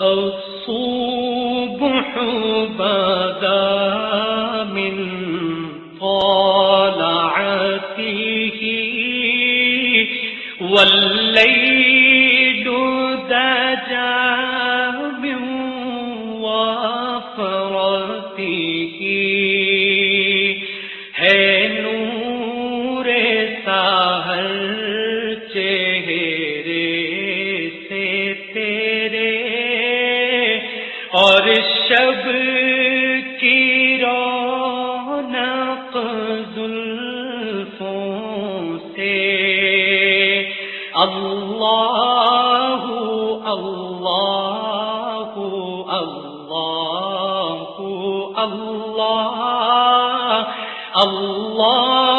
الصبح بدا من طلعته والليل دجى من وفرته है नूर साहर चेहरे से तेरे और शब की रौनक जुल्फों से अल्लाहु अल्लाहु अल्लाहु अल्लाह अल्लाह